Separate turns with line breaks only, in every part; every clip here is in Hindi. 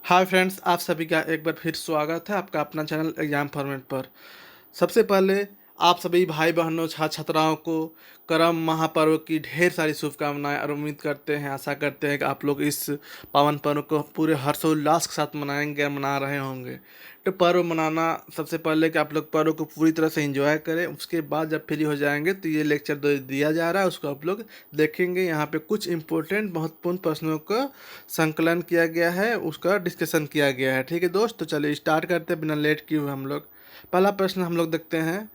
हाय फ्रेंड्स, आप सभी का एक बार फिर स्वागत है आपका अपना चैनल एग्जाम फॉर्मेट पर। सबसे पहले आप सभी भाई बहनों छात्र छात्राओं को करम महापर्व की ढेर सारी शुभकामनाएं और उम्मीद करते हैं, आशा करते हैं कि आप लोग इस पावन पर्व को पूरे हर्षोल्लास के साथ मनाएंगे, मना रहे होंगे। तो पर्व मनाना सबसे पहले कि आप लोग पर्व को पूरी तरह से एंजॉय करें। उसके बाद जब फ्री हो जाएंगे तो ये लेक्चर दिया जा रहा है, उसको आप लोग देखेंगे। यहाँ पे कुछ इंपॉर्टेंट महत्वपूर्ण प्रश्नों का संकलन किया गया है, उसका डिस्कशन किया गया है। ठीक है दोस्त, तो चलिए स्टार्ट करते हैं बिना लेट किए हुए हम लोग। पहला प्रश्न हम लोग देखते हैं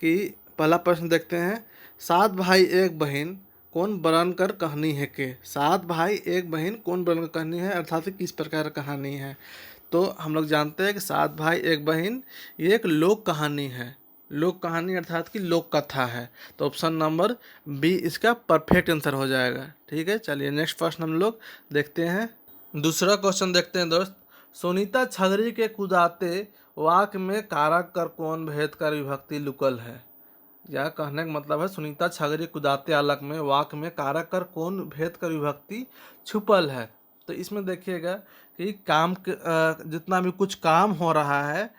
कि पहला प्रश्न देखते हैं, सात भाई एक बहन कौन बरन कर कहानी है के। सात भाई एक बहन कौन बरन कर कहानी है, अर्थात कि किस प्रकार का कहानी है। तो हम लोग जानते हैं कि सात भाई एक बहन ये एक लोक कहानी है। लोक कहानी अर्थात कि लोक कथा है। तो ऑप्शन नंबर बी इसका परफेक्ट आंसर हो जाएगा। ठीक है, चलिए नेक्स्ट प्रश्न हम लोग देखते हैं। दूसरा क्वेश्चन देखते हैं दोस्त। सुनीता छगरी के कुदाते वाक में कारक कर कौन भेद कर विभक्ति लुकल है। यह कहने का मतलब है सुनीता छगरी कुदाते आलक में वाक में कारक कर कौन भेद कर विभक्ति छुपल है। तो इसमें देखिएगा कि काम के जितना भी कुछ काम हो रहा है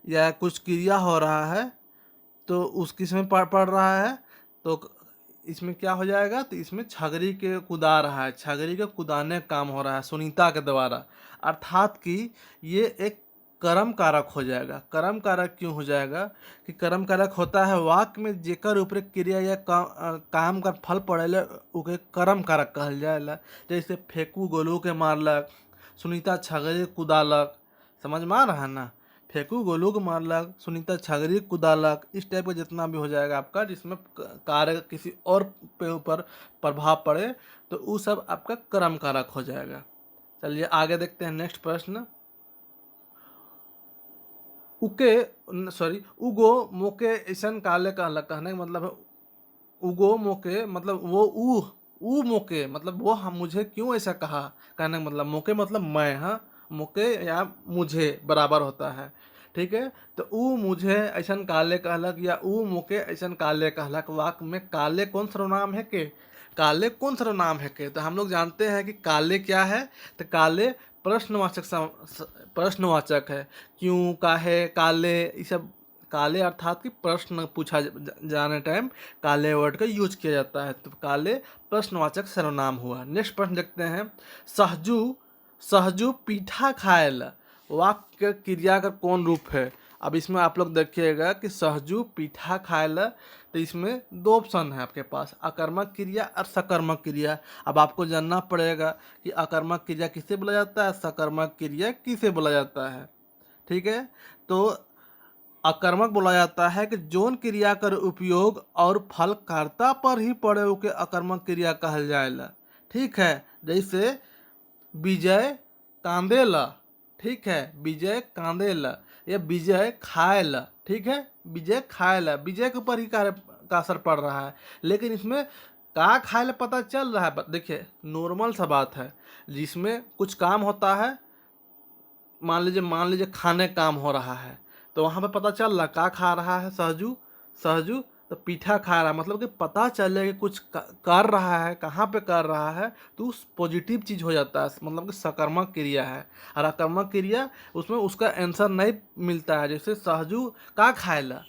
या कुछ क्रिया हो रहा है तो उस किसमें पढ़ रहा है। तो इसमें क्या हो जाएगा, तो इसमें छगरी के कुदा रहा है, छगरी के कुदाने का काम हो रहा है सुनीता के द्वारा, अर्थात कि ये एक कर्म कारक हो जाएगा। कर्म कारक क्यों हो जाएगा कि कर्म कारक होता है वाक्य में जेकर ऊपर क्रिया या काम का फल पड़ेला उके कर्म कारक कहल जाएला। जैसे फेंकू गोलू के मारलक, सुनीता छगरी कुदालक, समझ में आ रहा है ना। फेंकू गोलू को मारलक, सुनीता छगरी कुदालक, इस टाइप का जितना भी हो जाएगा आपका जिसमें कार्य किसी और पे ऊपर प्रभाव पड़े तो वो सब आपका कर्म कारक हो जाएगा। चलिए आगे देखते हैं नेक्स्ट प्रश्न। उगो मोके ऐसन काले कहलक, कहने का मतलब है उगो मोके मतलब वो ऊ मोके मतलब वो हम मुझे क्यों ऐसा कहा। कहने का मतलब मोके मतलब मैं, हाँ मोके या मुझे बराबर होता है। ठीक है, तो ऊ मुझे ऐसन काले कहलक या ऊ मोके ऐसन काले कहलक, वाक्य में काले कौन सर्वनाम है के, काले कौन सर्वनाम है के। तो हम लोग जानते हैं कि काले क्या है, तो काले प्रश्नवाचक है। क्यों, काहे, काले, ये सब काले अर्थात कि प्रश्न पूछा जाने टाइम काले वर्ड का यूज किया जाता है, तो काले प्रश्नवाचक सर्वनाम हुआ। नेक्स्ट प्रश्न देखते हैं। सहजू सहजू पीठा खाएल वाक्य क्रिया का कौन रूप है। अब इसमें आप लोग देखिएगा कि सहजू पीठा खाएल, तो इसमें दो ऑप्शन है आपके पास, अकर्मक क्रिया और सकर्मक क्रिया। अब आपको जानना पड़ेगा कि अकर्मक क्रिया किसे बोला जाता है, सकर्मक क्रिया किसे बोला जाता है। ठीक है, तो अकर्मक बोला जाता है कि जोन क्रिया कर उपयोग और फल कर्ता पर ही पड़े के अकर्मक क्रिया कहल जाएला। ठीक है, जैसे विजय कांदेला, ठीक है, विजय कांदेला या विजय खाएला। ठीक है, विजय खाएला, विजय के ऊपर ही कार्य का असर पड़ रहा है, लेकिन इसमें का खाएला पता चल रहा है। देखिए नॉर्मल सा बात है, जिसमें कुछ काम होता है, मान लीजिए खाने काम हो रहा है, तो वहाँ पे पता चल रहा का खा रहा है, सहजू सहजू तो पीठा खा रहा है, मतलब कि पता चले कि कुछ कर रहा है, कहाँ पे कर रहा है, तो उस पॉजिटिव चीज़ हो जाता है, मतलब कि सकर्मक क्रिया है। और अकर्मक क्रिया उसमें उसका आंसर नहीं मिलता है। जैसे सहजू का खाएला,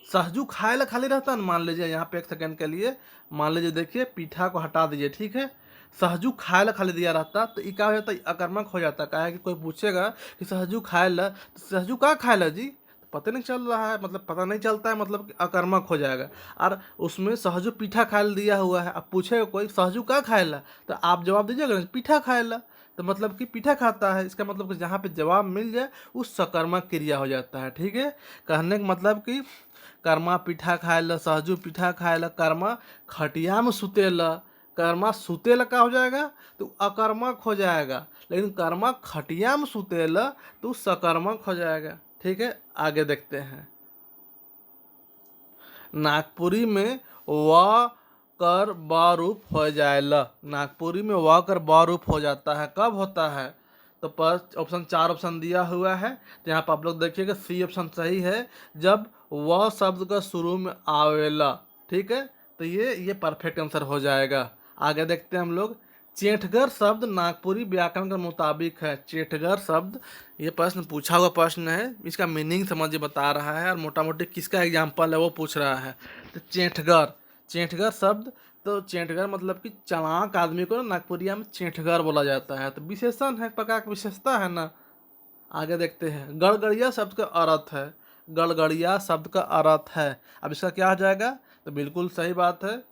सहजू खाएला खाली रहता है ना, मान लीजिए यहाँ पे एक सेकेंड के लिए मान लीजिए, देखिए पीठा को हटा दीजिए, ठीक है, सहजू खाए ला खाली दिया रहता तो ये क्या हो जाता, अकर्मक हो जाता। क्या है कि कोई पूछेगा कि सहजू खाए ला, तो सहजू का खाए ला जी, तो पता नहीं चल रहा है, मतलब पता नहीं चलता है, मतलब कि अकर्मक हो जाएगा। और उसमें सहजू पीठा खाए ला दिया हुआ है, अब पूछेगा कोई सहजू का खाए ला, तो आप जवाब दीजिएगा पीठा खाए ला, तो मतलब कि पीठा खाता है। इसका मतलब कि जहाँ पे जवाब मिल जाए उस सकर्मक क्रिया हो जाता है। ठीक है, कहने का मतलब कि कर्मा पीठा खाए ला, सहजू पीठा खाए ला, कर्मा खटिया में सुतेला, कर्मा सुतेला का हो जाएगा तो अकर्मक हो जाएगा, लेकिन कर्मा खटिया में सुतेला तो सकर्मक हो जाएगा। ठीक है, आगे देखते हैं। नागपुरी में व कर ब रूप हो जाएला, नागपुरी में व कर ब रूप हो जाता है, कब होता है, तो फर्स्ट ऑप्शन, चार ऑप्शन दिया हुआ है, तो यहाँ पर आप लोग देखिएगा सी ऑप्शन सही है, जब वह शब्द का शुरू में आवेला। ठीक है, तो ये परफेक्ट आंसर हो जाएगा। आगे देखते हैं हम लोग। चेठगर शब्द नागपुरी व्याकरण के मुताबिक है। चेठगर शब्द, ये प्रश्न पूछा हुआ प्रश्न है, इसका मीनिंग समझ बता रहा है और मोटा मोटी किसका एग्जाम्पल है वो पूछ रहा है। तो चेठगर, चेठगर शब्द, तो चेठगर मतलब कि चालाक आदमी को ना नागपुरिया में चेठगर बोला जाता है। तो विशेषण है, प्रकार की विशेषता है ना। आगे देखते हैं, गड़गड़िया शब्द का अर्थ है। गड़गड़िया शब्द का अर्थ है, अब इसका क्या हो जाएगा? तो बिल्कुल सही बात है,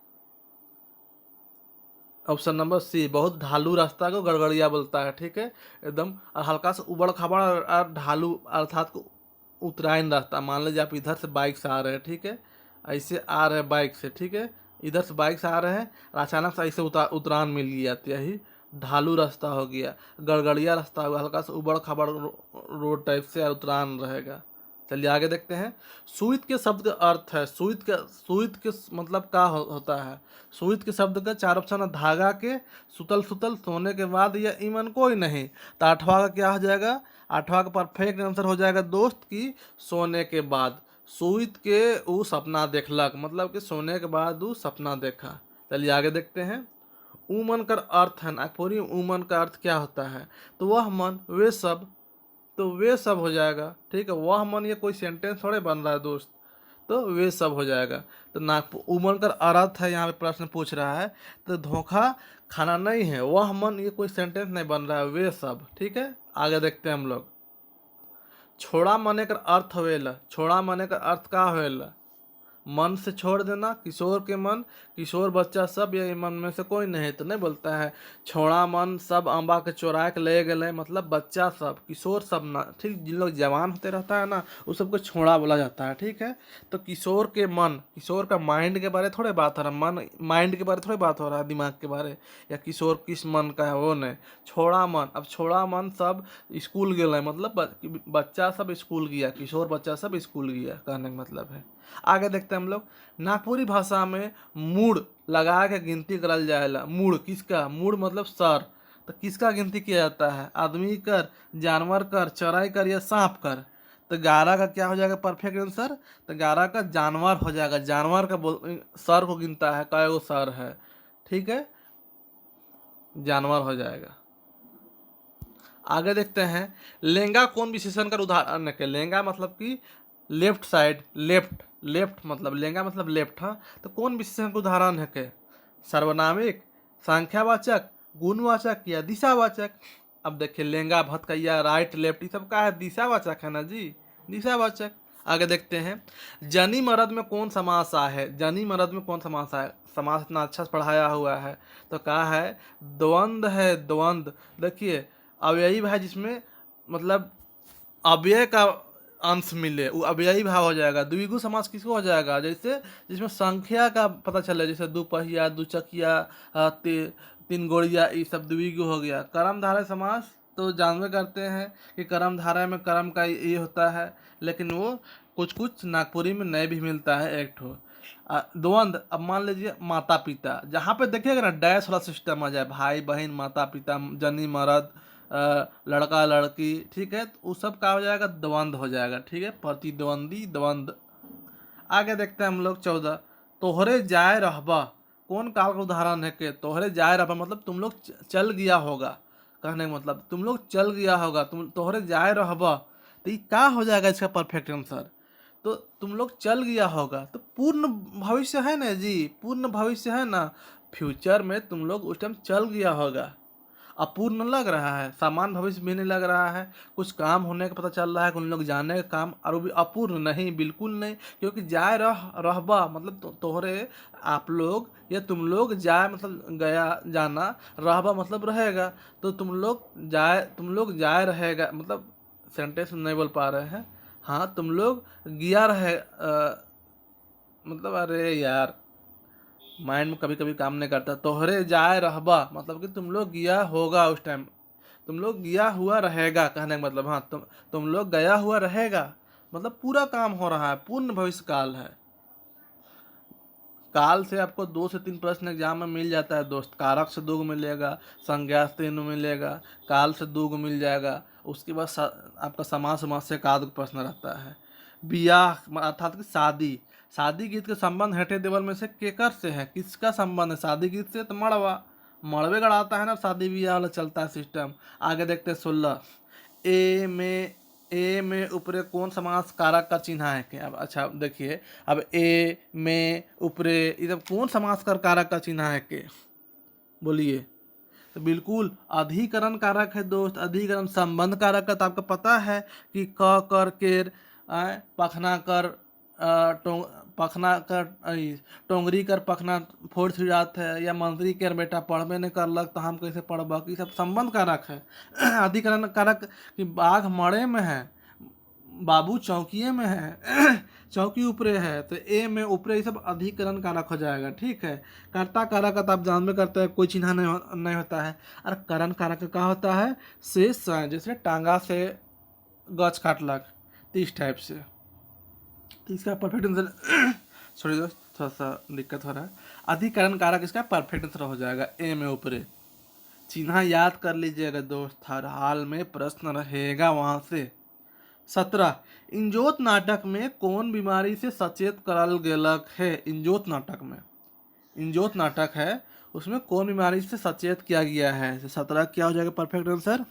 ऑप्शन नंबर सी, बहुत ढालू रास्ता को गड़गड़िया बोलता है। ठीक है, एकदम और हल्का सा उबड़ खाबड़ और ढालू अर्थात को उतराइन रास्ता। मान लीजिए आप इधर से बाइक से आ रहे हैं, ठीक है, ऐसे आ रहे हैं बाइक से, ठीक है, इधर से बाइक से आ रहे हैं और अचानक से ऐसे उतरान मिल गया, तो यही ढालू रास्ता हो गया, गड़गड़िया रास्ता होगा, हल्का सा उबड़ खाबड़ रोड टाइप से और उतरान रहेगा। चलिए आगे देखते हैं। सुइत के शब्द का अर्थ है। सुइत के मतलब क्या होता है? सुइत के शब्द का चार ऑप्शन है, धागा के, सुतल सुतल, सोने के बाद या ईमन कोई नहीं। तो आठवां का क्या हो जाएगा? आठवां का परफेक्ट आंसर हो जाएगा दोस्त की सोने के बाद। सुइत के वो सपना देखलक, मतलब कि सोने के बाद वो सपना देखा। चलिए आगे देखते हैं। ऊमन का अर्थ है नागपुरी, ऊमन का अर्थ क्या होता है? तो वह मन वे सब, तो वे सब हो जाएगा। ठीक है, वह मन ये कोई सेंटेंस थोड़े बन रहा है दोस्त, तो वे सब हो जाएगा। तो नागपुर उमन का अर्थ है, यहाँ पे प्रश्न पूछ रहा है, तो धोखा खाना नहीं है, वह मन ये कोई सेंटेंस नहीं बन रहा है, वे सब। ठीक है, आगे देखते हैं हम लोग। छोड़ा मने का अर्थ होवेला, छोड़ा मने का अर्थ का होवेला? मन से छोड़ देना, किशोर के मन, किशोर बच्चा सब, या मन में से कोई नहीं, तो नहीं बोलता है छोड़ा मन सब अम्बा के चोरा के ले गए, मतलब बच्चा सब, किशोर सब ना। ठीक, जिन लोग जवान होते रहता है ना, उस सबको छोड़ा बोला जाता है। ठीक है, तो किशोर के मन, किशोर का माइंड के बारे थोड़े बात हो रहा है, मन माइंड के बारे थोड़े बात हो रहा है, दिमाग के बारे, या किशोर किस मन का है वो नहीं। छोड़ा मन, अब छोड़ा मन सब स्कूल गए, मतलब बच्चा सब स्कूल गया, किशोर बच्चा सब स्कूल गया, कहने का मतलब है। आगे देखते हैं हम लोग। नागपुरी भाषा में मूड लगा के गिनती करल जाएला। मूड किसका? मूड मतलब सर, तो किसका गिनती किया जाता है? आदमी कर, जानवर कर, चराई कर या सांप कर? तो 11 का क्या हो जाएगा परफेक्ट आंसर? तो 11 का जानवर हो जाएगा। जानवर का सर को गिनता है, कई गो सर है। ठीक है, जानवर हो जाएगा। आगे देखते हैं। लेंगा कौन विशेषण का उदाहरण है? लेंगा मतलब कि लेफ्ट साइड, लेफ्ट, लेफ्ट मतलब लेंगा मतलब लेफ्ट। हाँ, तो कौन विशेषण का उदाहरण है के? सर्वनामिक, संख्यावाचक, गुणवाचक या दिशावाचक? अब देखिए, लेंगा, भटकैया, राइट, लेफ्ट, ये सब का है? दिशावाचक है ना जी, दिशावाचक। आगे देखते हैं। जनी मरद में कौन समास आ है? जनी मरद में कौन समास है? समास इतना अच्छा से पढ़ाया हुआ है, तो कहा है द्वंद है, द्वंद। देखिए, अव्ययी भाव जिसमें मतलब अव्यय का अंश मिले, वो अव्ययी भाव हो जाएगा। द्विगु समास किसको हो जाएगा? जैसे जिसमें संख्या का पता चले, जैसे दुपहिया, दुचकिया, तीन गोड़िया, ये सब द्विगु हो गया। कर्मधारय समास तो जानवे करते हैं कि कर्मधारय में कर्म का ये होता है, लेकिन वो कुछ कुछ नागपुरी में नए भी मिलता है एक ठो। द्वंद, अब मान लीजिए माता पिता, जहाँ पे देखिएगा ना डैश वाला सिस्टम आ जाए, भाई बहन, माता पिता, जनी मर्द, लड़का लड़की, ठीक है, तो वो सब का हो जाएगा? द्वंद हो जाएगा। ठीक है, प्रतिद्वंदी, द्वंद। आगे देखते हैं हम लोग 14। तोहरे जाए रहबा कौन काल का उदाहरण है? के तोहरे जाए रहबा मतलब तुम लोग चल गया होगा, कहने का मतलब तुम लोग चल गया होगा, तुम तोहरे जाए रहबा, तो ये क्या हो जाएगा इसका परफेक्ट आंसर? तो तुम लोग चल गया होगा, तो पूर्ण भविष्य है ना जी, पूर्ण भविष्य है ना, फ्यूचर में तुम लोग उस टाइम चल गया होगा। अपूर्ण लग रहा है, सामान भविष्य भी नहीं लग रहा है, कुछ काम होने का पता चल रहा है, उन लोग जाने का काम, और वो भी अपूर्ण नहीं, बिल्कुल नहीं, क्योंकि जाए रहबा मतलब तोहरे, आप लोग या तुम लोग, जाए मतलब गया जाना, रहबा मतलब रहेगा, तो तुम लोग जाए रहेगा, मतलब सेंटेंस नहीं बोल पा रहे हैं। हाँ, तुम लोग गया रहे, मतलब अरे यार, माइंड में कभी कभी काम नहीं करता। तोहरे जाए रहबा मतलब कि तुम लोग गया होगा, उस टाइम तुम लोग गया हुआ रहेगा, कहने का मतलब। हाँ, तुम लोग गया हुआ रहेगा मतलब पूरा काम हो रहा है, पूर्ण भविष्य काल है। काल से आपको 2 से 3 प्रश्न एग्जाम में मिल जाता है दोस्त। कारक से 2 मिलेगा, संज्ञा से 3 मिलेगा, काल से 2 मिल जाएगा। उसके बाद आपका समास समास से 1 प्रश्न रहता है। बियाह अर्थात कि शादी, शादी गीत के संबंध हटे देवल में से केकर से है? किसका संबंध है शादी गीत से? तो मड़वा, मड़वे गड़ाता है ना, शादी ब्याह वाला चलता है सिस्टम। आगे देखते हैं 16। ए में ऊपरे कौन समास कारक का चिन्ह है के? अब अच्छा देखिए, अब ए में ऊपरे ये सब कौन समास कर कारक का चिन्ह है के? बोलिए। तो बिल्कुल अधिकरण कारक है दोस्त। अधिकरण संबंध कारक का तो आपको पता है कि क कर केर पखना कर पखना कर टोंगरी कर पखना फोड़ छिड़ात है, या मंत्री केर बेटा पढ़बे नहीं करलक तो हम कैसे पढ़बक, ये सब संबंध कारक है। अधिकरण कारक कि बाघ मड़े में है, बाबू चौकिए में है, चौकी ऊपरे है, तो ए में ऊपरे ये सब अधिकरण कारक हो जाएगा। ठीक है। कर्ता कारक का तो आप जानबे करते हैं, कोई चिन्ह नहीं होता है। और करण कारक का होता है शेष, जैसे टांगा से गच काटलक, तो इस टाइप से। तो इसका परफेक्ट आंसर सॉरी दोस्त, थोड़ा सा दिक्कत हो रहा है। अधिकरण कारक इसका परफेक्ट आंसर हो जाएगा ए में ऊपरे। चिन्ह याद कर लीजिएगा दोस्त, हर हाल में प्रश्न रहेगा वहां से। 17। इंजोत नाटक में कौन बीमारी से सचेत करल गेलक है? इंजोत नाटक में, इंजोत नाटक है उसमें कौन बीमारी से सचेत किया गया है? 17 क्या हो जाएगा परफेक्ट आंसर?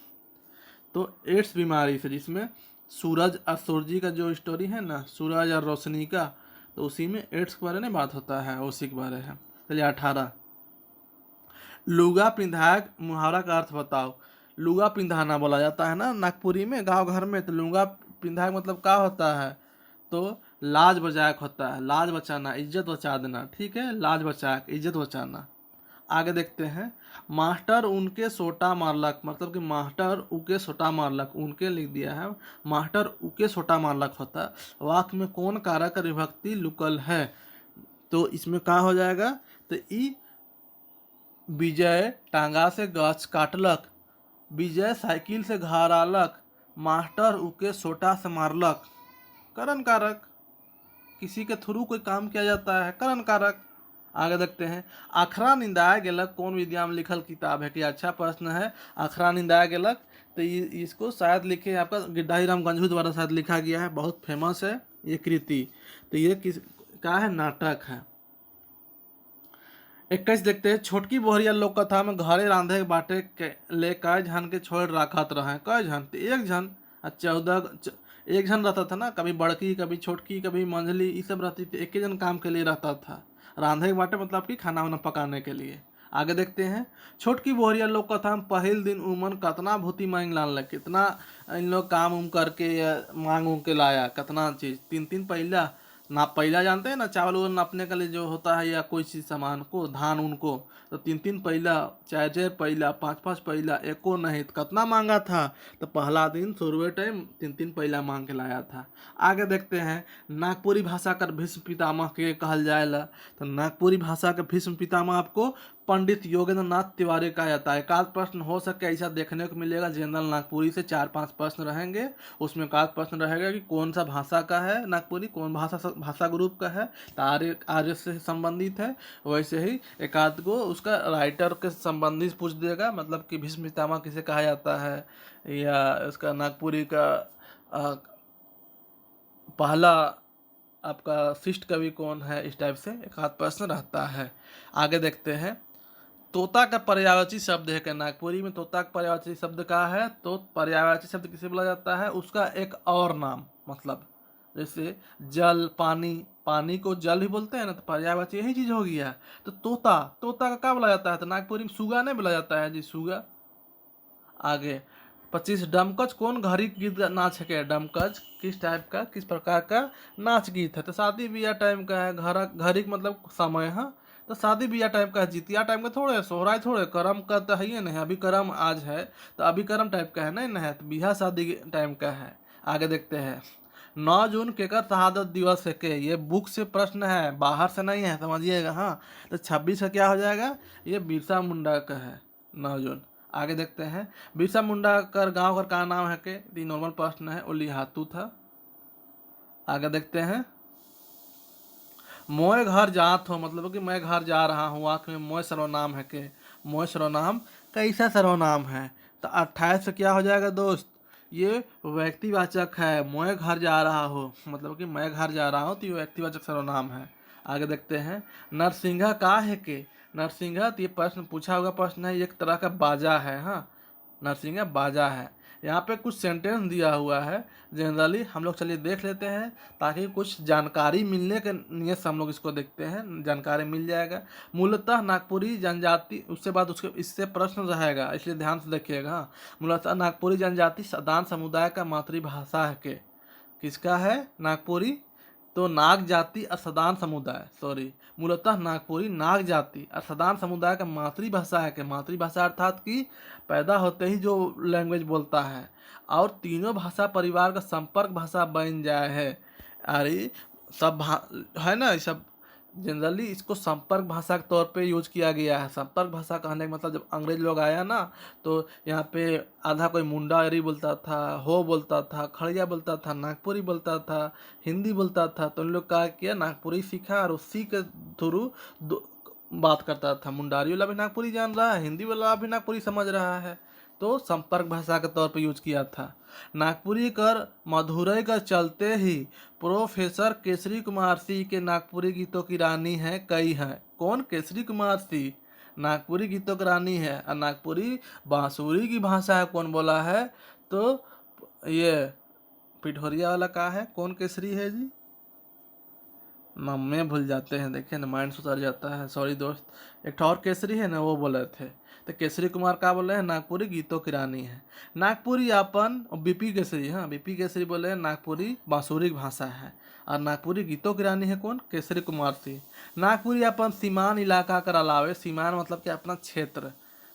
तो एड्स बीमारी से, जिसमें सूरज और सूर्य का जो स्टोरी है ना, सूरज और रोशनी का, तो उसी में एड्स के बारे में बात होता है, उसी के बारे है। चलिए 18। लुगा पिंधाक मुहावरा का अर्थ बताओ। लुगा पिंधाना बोला जाता है ना नागपुरी में, गांव घर में, तो लुगा पिंधाक मतलब क्या होता है? तो लाज बचाक होता है, लाज बचाना, इज्जत बचा देना। ठीक है, लाज बचाक, इज्जत बचाना। आगे देखते हैं। मास्टर उनके सोटा मारलक, मतलब कि मास्टर उके सोटा मारलक, उनके लिख दिया है, मास्टर उके सोटा मारलक होता। वाक्य में कौन कारक विभक्ति लुकल है? तो इसमें क्या हो जाएगा? तो ई विजय टांगा से गाछ काटलक, विजय साइकिल से घर आलक, मास्टर उके सोटा से मारलक। करण कारक, किसी के थ्रू कोई काम किया जाता है, करण कारक। आगे देखते हैं। अखरा निंदाया गेलक कौन विद्या में लिखल किताब है? कि अच्छा प्रश्न है। अखरा निंदाया गेलक, तो इसको शायद लिखे आपका गिड्ढाई राम गंझू द्वारा शायद लिखा गया है, बहुत फेमस है ये कृति। तो ये किस का है? नाटक है। 21 देखते हैं। छोटकी बोहरिया लोक कथा में घरे रांधे के बाटे ले कई झन के छोड़ रखत रहे? कई झन? तो एक झन। 14 एक झन रहता था ना, कभी बड़की, कभी छोटकी, कभी मंझली, ये सब रहती थी, एक ही जन काम के लिए रहता था। रांधे के बाटे मतलब कि खाना वाना पकाने के लिए। आगे देखते हैं। छोटकी बोहरिया लोक कथा में पहल दिन उमन कतना भूति मांग लान, कितना इन लोग काम उम करके या मांग उम के लाया, कितना चीज, 3 पहिला ना, पहिला जानते हैं ना, चावल उवल नापने के लिए जो होता है, या कोई चीज़ सामान को, धान उनको, तो 3 पहिला, 4 पहिला, 5 पहिला, एको नहीं, तो कितना मांगा था? तो पहला दिन शुरुए टाइम 3 पहिला मांग के लाया था। आगे देखते हैं। नागपुरी भाषा का भीष्म पितामह के कहल जाएला, तो नागपुरी भाषा के भीष्म पितामह आपको पंडित योगेंद्र नाथ तिवारी कहा जाता है। एकाध प्रश्न हो सके ऐसा देखने को मिलेगा, जनरल नागपुरी से 4-5 प्रश्न रहेंगे, उसमें एकाध प्रश्न रहेगा कि कौन सा भाषा का है नागपुरी, कौन भाषा ग्रुप का है, तो आर्य से संबंधित है। वैसे ही एकाध को उसका राइटर के संबंधित पूछ देगा, मतलब कि भीष्म पितामह किसे कहा जाता है, या उसका नागपुरी का पहला आपका शिष्ट कवि कौन है, इस टाइप से एक आध प्रश्न रहता है। आगे देखते हैं। तोता का पर्यायवाची शब्द है क्या? नागपुरी में तोता का पर्यायवाची शब्द का है, तो पर्यायवाची शब्द किसे बोला जाता है? उसका एक और नाम, मतलब जैसे जल, पानी, पानी को जल भी बोलते हैं ना, तो पर्यायवाची यही चीज हो गया। तो तोता, तोता का क्या बोला जाता है? तो नागपुरी में सुगा नहीं बोला जाता है जी, सुगा। आगे 25। डमकच कौन घड़ी गीत नाच है? डमकच किस टाइप का, किस प्रकार का नाच गीत है? तो शादी ब्याह टाइम का है। घड़ी मतलब समय है, तो शादी ब्याह टाइम का है। जितिया टाइम का थोड़े, सोहराय थोड़े, करम का तो है ही नहीं, अभी करम आज है, तो अभी करम टाइप का है नहीं है, तो ब्याह शादी टाइम का है। आगे देखते हैं। 9 जून केकर शहादत दिवस है के? ये बुक से प्रश्न है, बाहर से नहीं है, समझिएगा। हाँ, तो 26 का क्या हो जाएगा? ये बिरसा मुंडा का है, 9 जून। आगे देखते हैं। बिरसा मुंडा कर गांव का क्या नाम है के? ये नॉर्मल प्रश्न है, उलिहातू था। आगे देखते हैं। मोय घर जात हो, मतलब कि मैं घर जा रहा हूँ, वाक्य में मोय सर्वनाम है के? मोय सर्वनाम कैसा सर्वनाम है? तो 28 से क्या हो जाएगा दोस्त? ये व्यक्तिवाचक है, मोय घर जा रहा हो, मतलब कि मैं घर जा रहा हूँ, तो ये व्यक्तिवाचक सर्वनाम है। आगे देखते हैं। नरसिंहा का है के? नरसिंहत ये प्रश्न पूछा हुआ प्रश्न है, एक तरह का बाजा है। हाँ, नरसिंह बाजा है। यहाँ पे कुछ सेंटेंस दिया हुआ है, जनरली हम लोग चलिए देख लेते हैं ताकि कुछ जानकारी मिलने के नियत से हम लोग इसको देखते हैं, जानकारी मिल जाएगा। मूलतः नागपुरी जनजाति, उसके बाद उसके इससे प्रश्न रहेगा, इसलिए ध्यान से देखिएगा। हाँ, मूलतः नागपुरी जनजाति सदान समुदाय का मातृभाषा है के, किसका है? नागपुरी। तो नाग जाति और सदान समुदाय, सॉरी, मूलतः नागपुरी नाग जाति और सदान समुदाय का मातृभाषा है कि मातृभाषा अर्थात कि पैदा होते ही जो लैंग्वेज बोलता है, और तीनों भाषा परिवार का संपर्क भाषा बन जाए है। अरे है ना, ये सब जनरली इसको संपर्क भाषा के तौर पे यूज किया गया है। संपर्क भाषा कहने का मतलब, जब अंग्रेज लोग आया ना, तो यहाँ पे आधा कोई मुंडारी बोलता था, हो बोलता था, खड़िया बोलता था, नागपुरी बोलता था, हिंदी बोलता था, तो उन लोग क्या किया, नागपुरी सीखा और उसी के थ्रू बात करता था। मुंडारी वाला भी नागपुरी जान रहा है, हिंदी वाला भी नागपुरी समझ रहा है, तो संपर्क भाषा के तौर पे यूज किया था। नागपुरी कर मधुरई का चलते ही प्रोफेसर केसरी कुमार सिंह के नागपुरी गीतों की रानी है कई हैं। कौन? केसरी कुमार सिंह नागपुरी गीतों की रानी है। और नागपुरी बांसुरी की भाषा है, कौन बोला है? तो ये पिठोरिया वाला का है, कौन केसरी है जी? नाम में भूल जाते हैं, देखिए ना, माइंड से उतर जाता है, सॉरी दोस्त। एक और केसरी है ना, वो बोले थे। तो केसरी कुमार का बोले हैं नागपुरी गीतों की रानी है। नागपुरी अपन बीपी केसरी, हाँ बीपी केसरी बोले हैं नागपुरी बांसुरी भाषा है, और नागपुरी गीतों की रानी है कौन? केसरी कुमार सिंह। नागपुरी अपन सीमान इलाका कर अलावे, सीमान मतलब कि अपना क्षेत्र,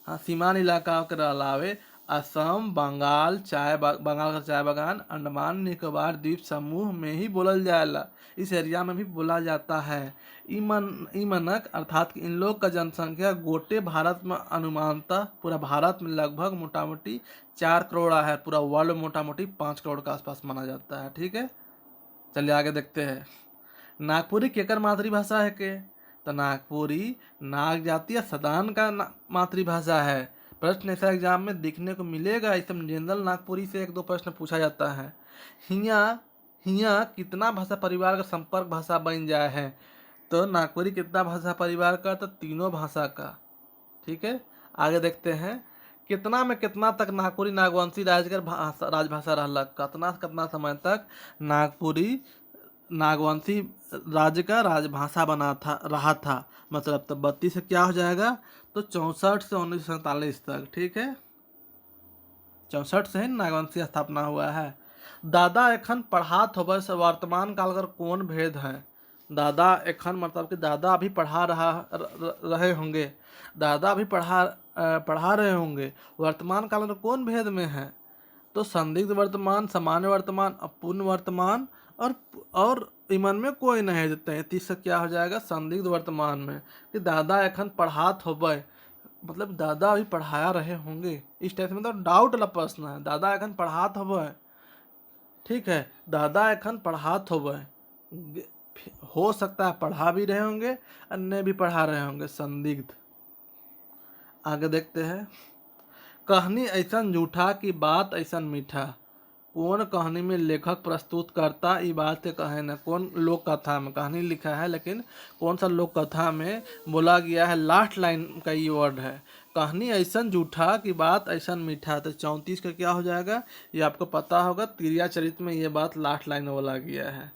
हाँ, सीमान इलाका कर अलावे असम, बंगाल बंगाल का चाय बागान, अंडमान निकोबार द्वीप समूह में ही बोलल जाएला, इस एरिया में भी बोला जाता है। ईमनक अर्थात कि इन लोग का जनसंख्या गोटे भारत में अनुमानतः पूरा भारत में लगभग मोटा मोटी 4 करोड़ है, पूरा वर्ल्ड में मोटा मोटी 5 करोड़ के आसपास माना जाता है। ठीक है, चलिए आगे देखते हैं। नागपुरी केकर मातृभाषा है के? तो नागपुरी नाग जाति या सदान का मातृभाषा है। प्रश्न ऐसा एग्जाम में देखने को मिलेगा, इसमें जनरल नागपुरी से 1-2 प्रश्न पूछा जाता है। हिया हिया कितना भाषा परिवार का संपर्क भाषा बन जाए है? तो नागपुरी कितना भाषा परिवार का? तो तीनों भाषा का। ठीक है, आगे देखते हैं। कितना में कितना तक नागपुरी नागवंशी राजभाषा रहला? कितना समय तक नागपुरी नागवंशी राज्य का राजभाषा रहा था। मतलब तो 32 से क्या हो जाएगा? तो 64 से 1947 तक। ठीक है, 64 से ही नागवंशी स्थापना हुआ है। दादा एखन पढ़ात होबे से वर्तमान काल कर कौन भेद है? दादा एखन मतलब कि दादा अभी रहे होंगे, दादा अभी पढ़ा रहे होंगे, वर्तमान काल में कौन भेद में है? तो संदिग्ध वर्तमान, सामान्य वर्तमान, अपूर्ण वर्तमान, और इमन में कोई नहीं है। 33 से क्या हो जाएगा? संदिग्ध वर्तमान में कि दादा एखन पढ़ात होबे, मतलब दादा अभी पढ़ाया रहे होंगे, इस टाइप से, मतलब डाउट वाला प्रश्न है। दादा एखन पढ़ात होबे, ठीक है, दादा एखन पढ़ात होबे, हो सकता है पढ़ा भी रहे होंगे और नहीं भी पढ़ा रहे होंगे, संदिग्ध। आगे देखते हैं। कहानी ऐसन झूठा की बात ऐसन मीठा, कौन कहानी में लेखक प्रस्तुत करता ई बात के कहे न? कौन लोक कथा में कहानी लिखा है, लेकिन कौन सा लोक कथा में बोला गया है? लास्ट लाइन का ये वर्ड है, कहानी ऐसन झूठा की बात ऐसन मीठा। तो 34 का क्या हो जाएगा? ये आपको पता होगा, तिरिया चरित्र में ये बात लास्ट लाइन में बोला गया है।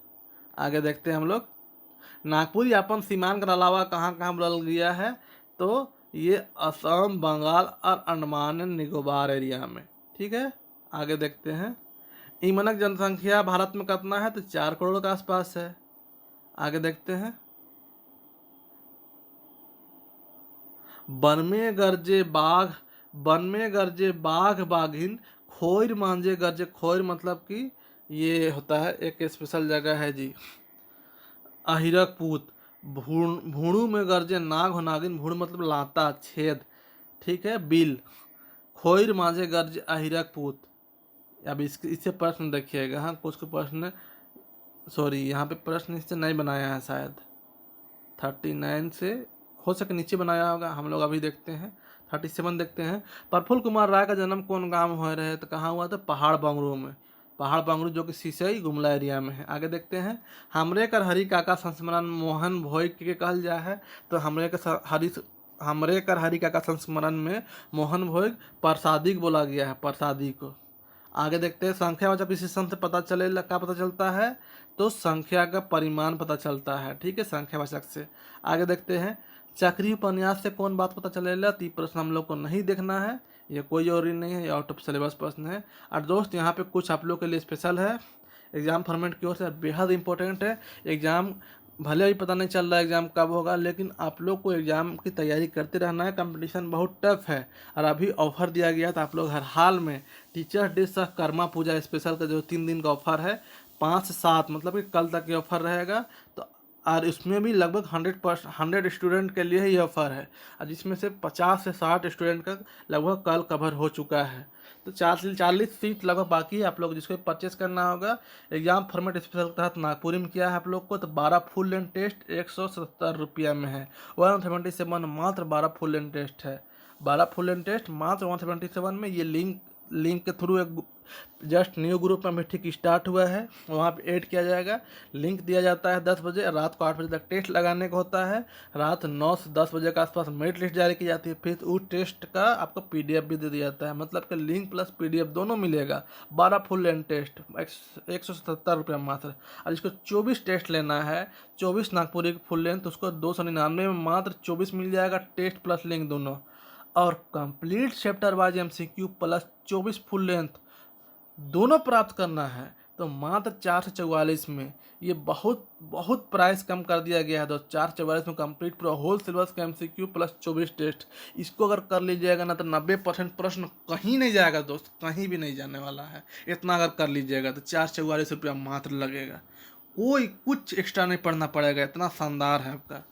आगे देखते हैं हम लोग। नागपुरी अपन सीमांत के अलावा कहाँ कहाँ बोला गया है? तो ये असम, बंगाल और अंडमान एंड निकोबार एरिया में। ठीक है, आगे देखते हैं। ईमनक जनसंख्या भारत में कितना है? तो 4 करोड़ के आसपास है। आगे देखते हैं। वन में गरजे बाघ बाघिन, खोर मांझे गरजे। खोर मतलब कि ये होता है, एक स्पेशल जगह है जी, अहिरक पूत। भूणु में गरजे नाग हो नागिन, भूण मतलब लाता, छेद। ठीक है, बिल। खोर मांझे गरजे अहिरक पूत। अब इससे प्रश्न देखिएगा। हाँ, कुछ प्रश्न, सॉरी यहाँ पे प्रश्न इससे नहीं बनाया है शायद, 39 से हो सके नीचे बनाया होगा, हम लोग अभी देखते हैं। 37 देखते हैं। प्रफुल्ल कुमार राय का जन्म कौन गांव में हो रहे? तो कहाँ हुआ था? पहाड़ बंगरू में। पहाड़ बंगरू जो कि सिसई गुमला एरिया में है। आगे देखते हैं। हमरे कर हरि काका संस्मरण मोहन भोई के कहल जा है। तो हमरे के हमरे कर हरिका का संस्मरण में मोहन भोग प्रसादी को बोला गया है, प्रसादी को। आगे देखते हैं संख्यावाचक विशेषण से पता चले क्या पता चलता है, तो संख्या का परिमाण पता चलता है, ठीक है, संख्यावाचक से। आगे देखते हैं चक्रीय उपन्यास से कौन बात पता चलेगा, तो ये प्रश्न हम लोग को नहीं देखना है, ये कोई जरूरी नहीं है, ये आउट ऑफ सिलेबस प्रश्न है। और दोस्त यहाँ पे कुछ आप लोग के लिए स्पेशल है, एग्जाम फॉर्मेट की ओर से बेहद इंपॉर्टेंट है। एग्जाम भले ही पता नहीं चल रहा है एग्जाम कब होगा, लेकिन आप लोग को एग्जाम की तैयारी करते रहना है, कंपटीशन बहुत टफ है। और अभी ऑफर दिया गया तो आप लोग हर हाल में टीचर्स डे सह कर्मा पूजा स्पेशल का जो 3 दिन का ऑफर है, 5 से 7 मतलब कि कल तक ये ऑफर रहेगा। तो और इसमें भी लगभग 100 स्टूडेंट के लिए ही ऑफर है, और जिसमें से 50 से 60 स्टूडेंट का लगभग कल कवर हो चुका है। तो 40 सीट लगभग बाकी है, आप लोग जिसको परचेस करना होगा। एग्जाम फॉर्मेट स्पेशल के तहत नागपुरी में किया है आप लोग को, तो 12 फुल लेंथ टेस्ट 170 रुपया में है। 177 मात्र 12 फुल लेंथ टेस्ट है, 12 फुल लेंथ टेस्ट मात्र 177 में। ये लिंक के थ्रू एक जस्ट न्यू ग्रुप में ठीक स्टार्ट हुआ है, वहाँ पे ऐड किया जाएगा। लिंक दिया जाता है 10 बजे, रात को 8 बजे तक टेस्ट लगाने का होता है, रात 9 से 10 बजे के आसपास मेरिट लिस्ट जारी की जाती है। फिर उस टेस्ट का आपको PDF भी दे दिया जाता है, मतलब कि लिंक प्लस PDF दोनों मिलेगा। 12 फुल लेंथ टेस्ट 170 रुपया मात्र। और इसको 24 टेस्ट लेना है, 24 नागपुरी की फुल लेंथ, उसको 299 में मात्र 24 मिल जाएगा, टेस्ट प्लस लिंक दोनों। और complete chapter wise MCQ plus 24 full length दोनों प्राप्त करना है, तो मात्र 444 में। ये बहुत बहुत प्राइस कम कर दिया गया है दोस्त। 444 में कंप्लीट पूरा होल सिलेबस का MCQ प्लस 24 टेस्ट, इसको अगर कर लीजिएगा ना तो 90% प्रश्न कहीं नहीं जाएगा दोस्त, कहीं भी नहीं जाने वाला है। इतना अगर कर लीजिएगा तो 444 रुपया मात्र लगेगा, कोई कुछ एक्स्ट्रा नहीं पढ़ना पड़ेगा, इतना शानदार है आपका।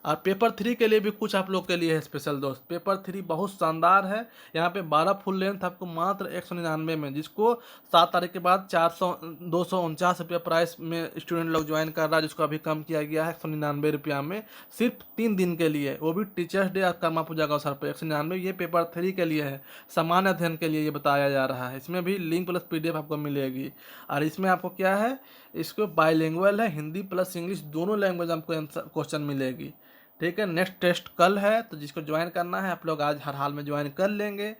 और पेपर 3 के लिए भी कुछ आप लोग के लिए है स्पेशल दोस्त। पेपर 3 बहुत शानदार है, यहाँ पे 12 फुल लेंथ आपको मात्र 199 में, जिसको 7 तारीख के बाद 249 रुपया प्राइस में स्टूडेंट लोग ज्वाइन कर रहा है, जिसको अभी कम किया गया है 199 रुपया में, सिर्फ 3 दिन के लिए, वो भी टीचर्स डे और कर्मा पूजा का अवसर पर 199। ये पेपर 3 के लिए है, सामान्य अध्ययन के लिए ये बताया जा रहा है। इसमें भी लिंक प्लस PDF आपको मिलेगी। और इसमें आपको क्या है, इसको बाईलिंगुअल है, हिंदी प्लस इंग्लिश दोनों लैंग्वेज आपको क्वेश्चन मिलेगी, ठीक है। नेक्स्ट टेस्ट कल है, तो जिसको ज्वाइन करना है आप लोग आज हर हाल में ज्वाइन कर लेंगे।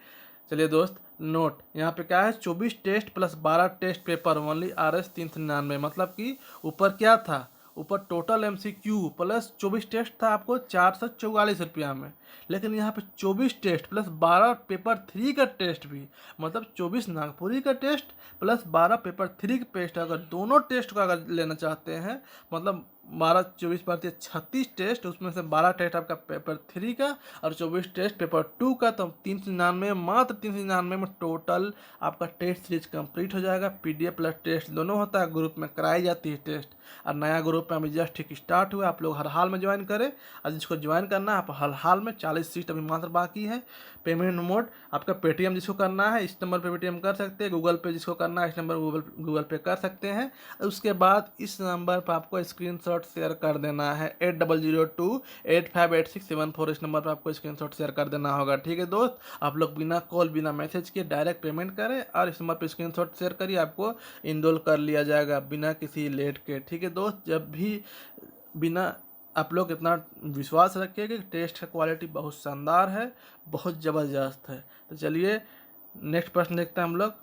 चलिए दोस्त, नोट यहाँ पे क्या है, 24 test plus 12 test paper only RS 399, मतलब कि ऊपर क्या था, ऊपर टोटल MCQ प्लस 24 टेस्ट था आपको 444 रुपया में, लेकिन यहाँ पे 24 टेस्ट प्लस 12 पेपर 3 का टेस्ट भी, मतलब 24 नागपुरी का टेस्ट प्लस 12 पेपर 3 का टेस्ट, अगर दोनों टेस्ट का अगर लेना चाहते हैं, मतलब 12 24 बढ़ती 36 टेस्ट, उसमें से 12 टेस्ट आपका पेपर 3 का और 24 टेस्ट पेपर 2 का, तो 399 मात्र 399 में टोटल आपका टेस्ट सीरीज कंप्लीट हो जाएगा। PDF प्लस टेस्ट दोनों होता है, ग्रुप में कराई जाती है टेस्ट। और नया ग्रुप में अभी जस्ट ठीक स्टार्ट हुआ, आप लोग हर हाल में ज्वाइन करें, और जिसको ज्वाइन करना है आप हर हाल में 40 सीट अभी मात्र बाकी है। पेमेंट मोड आपका पेटीएम जिसको करना है इस नंबर पे पेटीएम कर सकते हैं, गूगल पे जिसको करना है इस नंबर गूगल पे कर सकते हैं। उसके बाद इस नंबर पर आपको स्क्रीनशॉट शेयर कर देना है 8002858674, इस नंबर पर आपको स्क्रीनशॉट शेयर कर देना होगा, ठीक है दोस्त। आप लोग बिना कॉल बिना मैसेज के डायरेक्ट पेमेंट करें और इस नंबर पर स्क्रीनशॉट शेयर करिए, आपको इनरोल कर लिया जाएगा बिना किसी लेट के, ठीक है दोस्त। जब भी बिना आप लोग इतना विश्वास रखिए कि टेस्ट का क्वालिटी बहुत शानदार है, बहुत ज़बरदस्त है। तो चलिए नेक्स्ट प्रश्न देखते हैं हम लोग।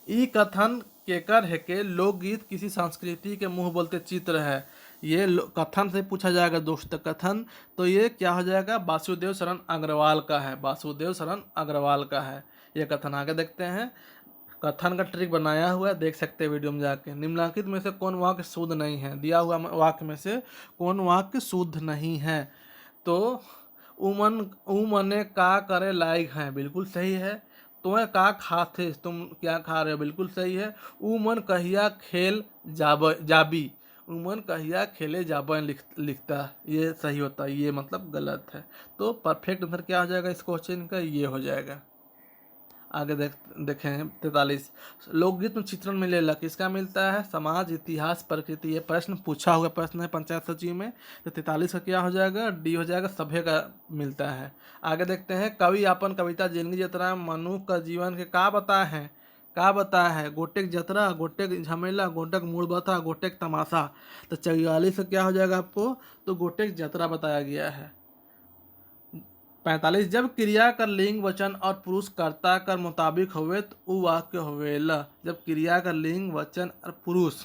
ई कथन केकर है के लोकगीत किसी संस्कृति के मुंह बोलते चित्र है। ये कथन से पूछा जाएगा दोस्त कथन, तो ये क्या हो जाएगा, वासुदेव शरण अग्रवाल का है, वासुदेव शरण अग्रवाल का है ये कथन। आगे देखते हैं, कथन का ट्रिक बनाया हुआ है, देख सकते हैं वीडियो में जाके। निम्नलिखित में से कौन वाक्य शुद्ध नहीं है, दिया हुआ वाक्य में से कौन वाक्य शुद्ध नहीं है। तो उमने का करे लायक है, बिल्कुल सही है। तुम्हें का खाते, तुम क्या खा रहे हो, बिल्कुल सही है। उमन कहिया खेल जाबी, उमन कहिया खेले जाबन लिखता, ये सही होता है, ये मतलब गलत है। तो परफेक्ट आंसर क्या हो जाएगा इस क्वेश्चन का, ये हो जाएगा। आगे देखें 43, लोकगीत में चित्रण मिलेला किसका मिलता है, समाज इतिहास प्रकृति। ये प्रश्न पूछा हुआ प्रश्न है पंचायत सचिव में। तो 43 का क्या हो जाएगा, डी हो जाएगा, सभ्य का मिलता है। आगे देखते हैं, कवि अपन कविता जिंदगी जतरा मनु का जीवन के का बता है, गोटेक जतरा, गोटेक झमेला, गोटेक मूड बता, गोटेक तमाशा। तो 44 का क्या हो जाएगा आपको, तो गोटेक जतरा बताया गया है। 45 जब क्रिया कर लिंग वचन और पुरुष कर्ता कर मुताबिक होवे तो उ वाक्य होवेला। जब क्रिया का लिंग वचन और पुरुष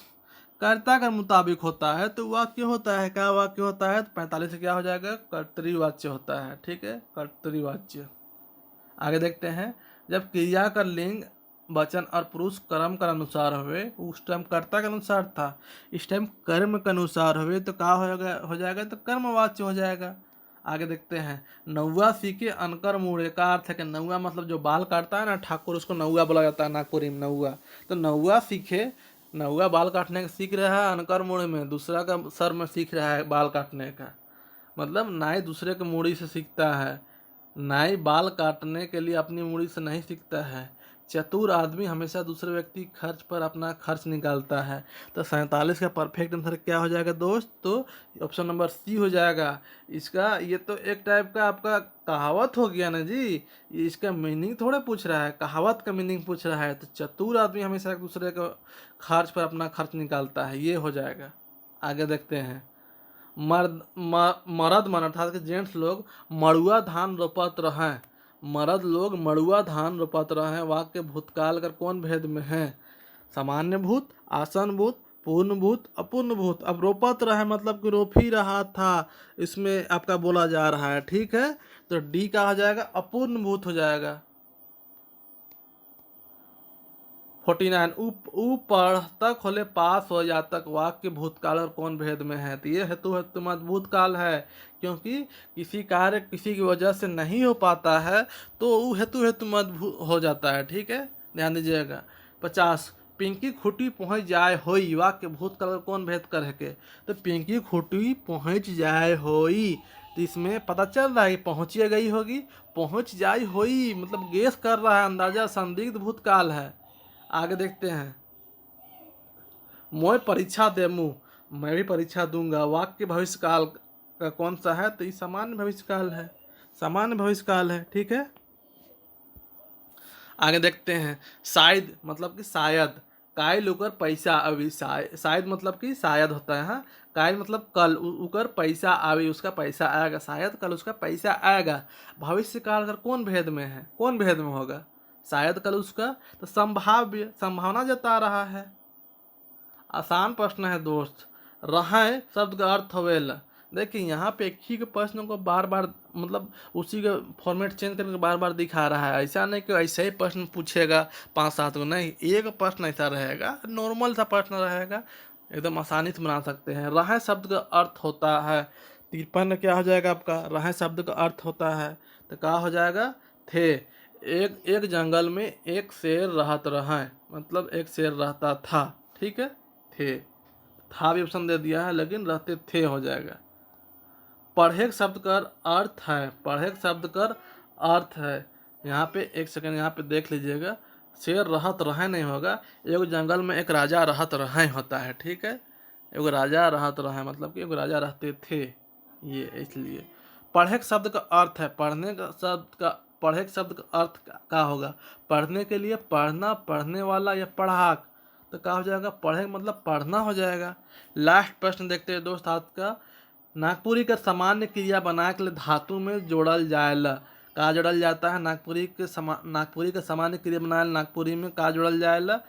कर्ता के मुताबिक होता है तो वाक्य होता है। क्या वाक्य होता है? तो 45 से क्या हो जाएगा? कर्तरीवाच्य होता है। ठीक है, कर्तरीवाच्य। आगे देखते हैं, जब क्रिया का लिंग वचन और पुरुष कर्म के अनुसार हुए, उस टाइम कर्ता के अनुसार था, इस टाइम कर्म के अनुसार हुए तो क्या हो जाएगा? तो कर्मवाच्य हो जाएगा। आगे देखते हैं, नौवा सीखे अनकर मूढ़े का अर्थ है कि नौवा मतलब जो बाल काटता है ना ठाकुर, उसको नौवा बोला जाता है नागपुरी में, नौवा। तो नौवा सीखे, नौवा बाल काटने का सीख रहा है अनकर मूढ़ में, दूसरा का सर में सीख रहा है बाल काटने का। मतलब नाई दूसरे के मूड़ी से सीखता है, नाई बाल काटने के लिए अपनी मूड़ी से नहीं सीखता है। चतुर आदमी हमेशा दूसरे व्यक्ति खर्च पर अपना खर्च निकालता है। तो 47 का परफेक्ट आंसर क्या हो जाएगा दोस्त? तो ऑप्शन नंबर सी हो जाएगा इसका। ये तो एक टाइप का आपका कहावत हो गया ना जी, इसका मीनिंग थोड़े पूछ रहा है, कहावत का मीनिंग पूछ रहा है। तो चतुर आदमी हमेशा एक दूसरे का खर्च पर अपना खर्च निकालता है, ये हो जाएगा। आगे देखते हैं, मर्द मन अर्थात कि जेंट्स लोग मड़ुआ धान रोपत रहे। मर्द लोग मड़ुआ धान रोपत रहे, वाक्य भूतकाल कर कौन भेद में है? सामान्य भूत, आसन भूत, पूर्ण भूत, अपूर्ण भूत। अब रोपत रहे मतलब कि रोप ही रहा था, इसमें आपका बोला जा रहा है। ठीक है, तो डी का हो जाएगा अपूर्ण भूत हो जाएगा। 49 पढ़ता खोले पास हो जातक, वाक्य भूतकाल और कौन भेद में है? तो ये हेतु मत भूतकाल है, क्योंकि किसी कार्य किसी की वजह से नहीं हो पाता है तो वो हेतु मत हो जाता है। ठीक है, ध्यान दीजिएगा। 50 पिंकी खुटी पहुँच जाए होई, वाक्य भूतकाल और कौन भेद कर के? तो पिंकी खुटी पहुँच जाए होई, तो इसमें पता चल रहा है कि पहुँचिए गई होगी, पहुँच जाए होई मतलब गेस कर रहा है, अंदाजा, संदिग्ध भूतकाल है। आगे देखते हैं, मैं परीक्षा देमू, मैं भी परीक्षा दूंगा, वाक्य भविष्यकाल का कौन सा है? तो ये सामान्य भविष्यकाल है, सामान्य भविष्यकाल है। ठीक है, आगे देखते हैं, शायद मतलब कि शायद, कायल उकर पैसा अभी, शायद मतलब कि शायद होता है। हाँ, कायल मतलब कल उकर पैसा आवे, उसका पैसा आएगा, शायद कल उसका पैसा आएगा। भविष्य काल अगर कौन भेद में है? कौन भेद में होगा? शायद कल उसका, तो संभाव्य, संभावना जता रहा है। आसान प्रश्न है दोस्त। रहे शब्द का अर्थ होवेला। देखिए यहाँ पे एक ही के प्रश्न को बार बार मतलब उसी का फॉर्मेट चेंज करके बार बार दिखा रहा है। ऐसा नहीं कि ऐसे ही प्रश्न पूछेगा 5-7 को, नहीं, एक प्रश्न ऐसा रहेगा, नॉर्मल सा प्रश्न रहेगा, एकदम आसानी से बना सकते हैं। रहे शब्द का अर्थ होता है 53 क्या हो जाएगा आपका? रहे शब्द का अर्थ होता है तो क्या हो जाएगा? थे। एक जंगल में एक शेर रहत रहे, मतलब एक शेर रहता था। ठीक है, थे, था भी ऑप्शन दे दिया है, लेकिन रहते थे हो जाएगा। पढ़े शब्द का अर्थ है, पढ़े शब्द का अर्थ है, यहाँ पे एक सेकंड यहाँ पे देख लीजिएगा, शेर रहत रहे नहीं होगा, एक जंगल में एक राजा रहत रहे होता है। ठीक है, एक राजा रहत रहे मतलब कि एक राजा रहते थे, ये इसलिए। पढ़े शब्द का अर्थ है, पढ़ने का शब्द का, पढ़े शब्द का अर्थ क्या होगा? पढ़ने के लिए पढ़ना, पढ़ने वाला या पढ़ाक, तो क्या हो जाएगा? पढ़े मतलब पढ़ना हो जाएगा। लास्ट प्रश्न देखते हैं दोस्त आज का, नागपुरी का सामान्य क्रिया बना के धातु में जोड़ल जाएला, का जोड़ल जाता है? नागपुरी का सामान्य क्रिया बनाए नागपुरी में का जोड़ल जाएला?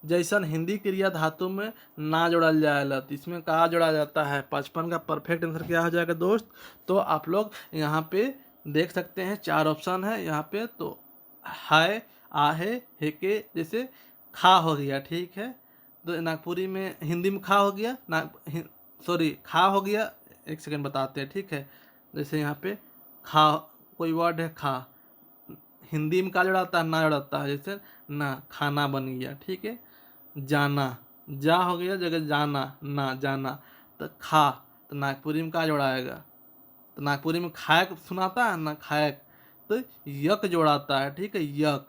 जैसन हिंदी क्रिया धातु में ना जोड़ल जाएला, तो इसमें का जोड़ा जाता है? 55 का परफेक्ट आंसर क्या हो जाएगा दोस्त? तो आप लोग यहाँ पे देख सकते हैं 4 ऑप्शन है यहाँ पे, तो है, आहे, हेके, जैसे खा हो गया। ठीक है, तो नागपुरी में हिंदी में खा हो गया, सॉरी खा हो गया, एक सेकंड बताते हैं। ठीक है, जैसे यहाँ पे खा, कोई वर्ड है खा, हिंदी में का जोड़ाता है? ना जोड़ाता है, जैसे ना, खाना बन गया। ठीक है, जाना, जा हो गया जगह जाना, ना जाना, तो खा, तो नागपुरी में का जोड़ाएगा? तो नागपुरी में खायक सुनाता है ना, खायक, तो यक जोड़ाता है। ठीक है, यक,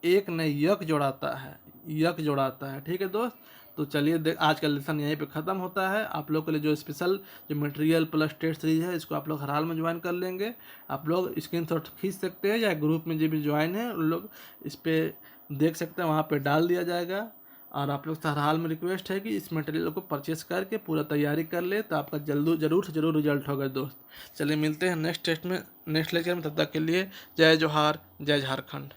एक नहीं यक जोड़ाता है, यक जोड़ाता है। ठीक है दोस्त, तो चलिए आज का लेसन यहीं पे ख़त्म होता है। आप लोग के लिए जो स्पेशल जो मटेरियल प्लस टेस्ट सीरीज है, इसको आप लोग हर हाल में ज्वाइन कर लेंगे। आप लोग स्क्रीनशॉट खींच सकते हैं, या ग्रुप में जो भी ज्वाइन है उन लोग इस पर देख सकते हैं, वहाँ पे डाल दिया जाएगा। और आप लोग से हर हाल में रिक्वेस्ट है कि इस मटेरियल को परचेस करके पूरा तैयारी कर ले, तो आपका जरूर से जरूर रिजल्ट होगा दोस्त। चलिए मिलते हैं नेक्स्ट टेस्ट में, नेक्स्ट लेक्चर में। तब तक के लिए जय जोहार, जय झारखंड।